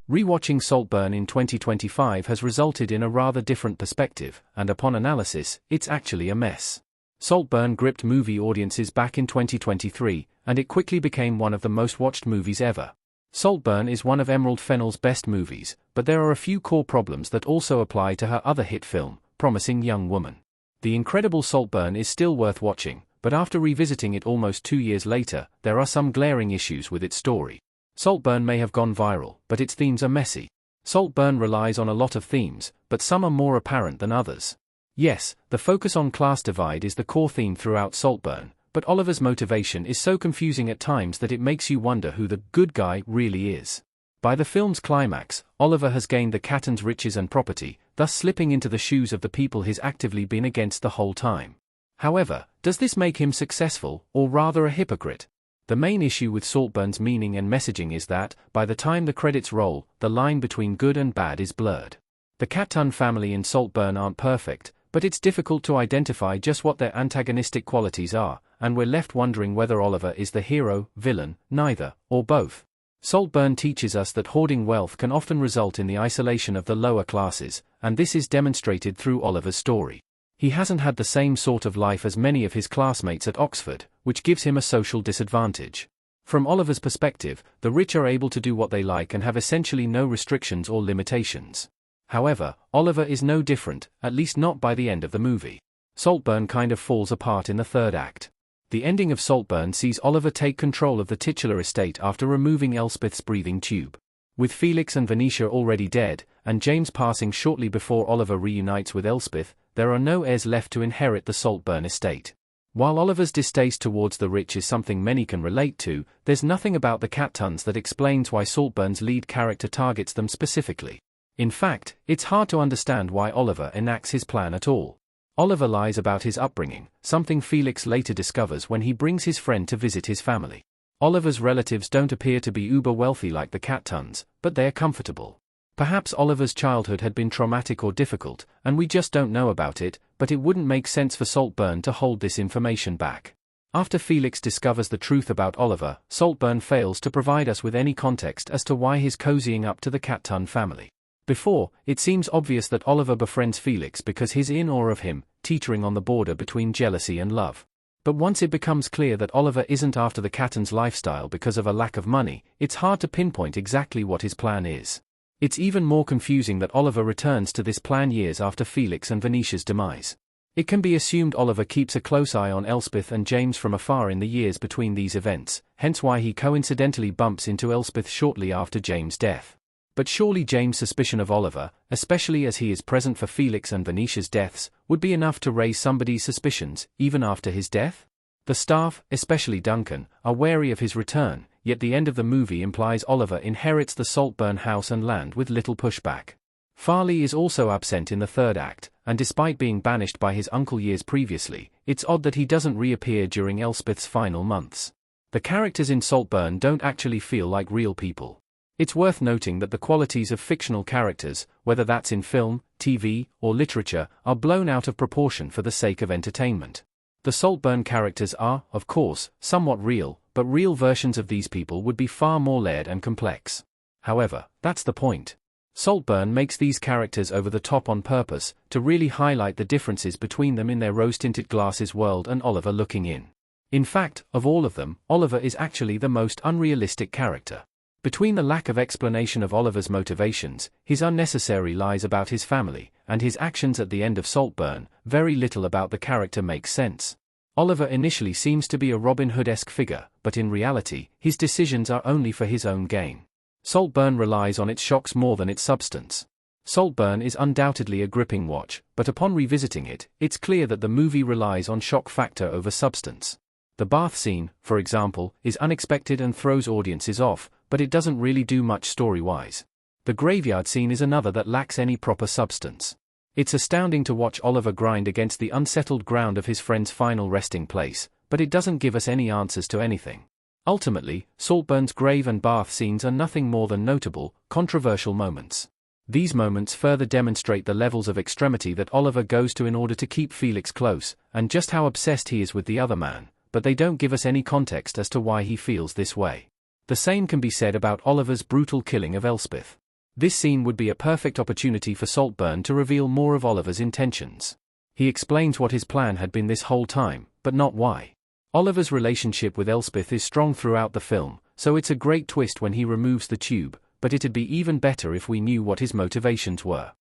Rewatching Saltburn in 2025 has resulted in a rather different perspective, and upon analysis, it's actually a mess. Saltburn gripped movie audiences back in 2023, and it quickly became one of the most watched movies ever. Saltburn is one of Emerald Fennell's best movies, but there are a few core problems that also apply to her other hit film, Promising Young Woman. The incredible Saltburn is still worth watching, but after revisiting it almost 2 years later, there are some glaring issues with its story. Saltburn may have gone viral, but its themes are messy. Saltburn relies on a lot of themes, but some are more apparent than others. Yes, the focus on class divide is the core theme throughout Saltburn, but Oliver's motivation is so confusing at times that it makes you wonder who the good guy really is. By the film's climax, Oliver has gained the Catton's riches and property, thus slipping into the shoes of the people he's actively been against the whole time. However, does this make him successful, or rather a hypocrite? The main issue with Saltburn's meaning and messaging is that, by the time the credits roll, the line between good and bad is blurred. The Catton family in Saltburn aren't perfect, but it's difficult to identify just what their antagonistic qualities are, and we're left wondering whether Oliver is the hero, villain, neither, or both. Saltburn teaches us that hoarding wealth can often result in the isolation of the lower classes, and this is demonstrated through Oliver's story. He hasn't had the same sort of life as many of his classmates at Oxford, which gives him a social disadvantage. From Oliver's perspective, the rich are able to do what they like and have essentially no restrictions or limitations. However, Oliver is no different, at least not by the end of the movie. Saltburn kind of falls apart in the third act. The ending of Saltburn sees Oliver take control of the titular estate after removing Elspeth's breathing tube. With Felix and Venetia already dead, and James passing shortly before Oliver reunites with Elspeth, there are no heirs left to inherit the Saltburn estate. While Oliver's distaste towards the rich is something many can relate to, there's nothing about the Cattons that explains why Saltburn's lead character targets them specifically. In fact, it's hard to understand why Oliver enacts his plan at all. Oliver lies about his upbringing, something Felix later discovers when he brings his friend to visit his family. Oliver's relatives don't appear to be uber-wealthy like the Cattons, but they're comfortable. Perhaps Oliver's childhood had been traumatic or difficult, and we just don't know about it, but it wouldn't make sense for Saltburn to hold this information back. After Felix discovers the truth about Oliver, Saltburn fails to provide us with any context as to why he's cozying up to the Catton family. Before, it seems obvious that Oliver befriends Felix because he's in awe of him, teetering on the border between jealousy and love. But once it becomes clear that Oliver isn't after the Catton's lifestyle because of a lack of money, it's hard to pinpoint exactly what his plan is. It's even more confusing that Oliver returns to this plan years after Felix and Venetia's demise. It can be assumed Oliver keeps a close eye on Elspeth and James from afar in the years between these events, hence why he coincidentally bumps into Elspeth shortly after James' death. But surely James' suspicion of Oliver, especially as he is present for Felix and Venetia's deaths, would be enough to raise somebody's suspicions, even after his death? The staff, especially Duncan, are wary of his return, yet the end of the movie implies Oliver inherits the Saltburn house and land with little pushback. Farley is also absent in the third act, and despite being banished by his uncle years previously, it's odd that he doesn't reappear during Elspeth's final months. The characters in Saltburn don't actually feel like real people. It's worth noting that the qualities of fictional characters, whether that's in film, TV, or literature, are blown out of proportion for the sake of entertainment. The Saltburn characters are, of course, somewhat real, but real versions of these people would be far more layered and complex. However, that's the point. Saltburn makes these characters over the top on purpose, to really highlight the differences between them in their rose-tinted glasses world and Oliver looking in. In fact, of all of them, Oliver is actually the most unrealistic character. Between the lack of explanation of Oliver's motivations, his unnecessary lies about his family, and his actions at the end of Saltburn, very little about the character makes sense. Oliver initially seems to be a Robin Hood-esque figure, but in reality, his decisions are only for his own gain. Saltburn relies on its shocks more than its substance. Saltburn is undoubtedly a gripping watch, but upon revisiting it, it's clear that the movie relies on shock factor over substance. The bath scene, for example, is unexpected and throws audiences off, but it doesn't really do much story-wise. The graveyard scene is another that lacks any proper substance. It's astounding to watch Oliver grind against the unsettled ground of his friend's final resting place, but it doesn't give us any answers to anything. Ultimately, Saltburn's grave and bath scenes are nothing more than notable, controversial moments. These moments further demonstrate the levels of extremity that Oliver goes to in order to keep Felix close, and just how obsessed he is with the other man, but they don't give us any context as to why he feels this way. The same can be said about Oliver's brutal killing of Elspeth. This scene would be a perfect opportunity for Saltburn to reveal more of Oliver's intentions. He explains what his plan had been this whole time, but not why. Oliver's relationship with Elspeth is strong throughout the film, so it's a great twist when he removes the tube, but it'd be even better if we knew what his motivations were.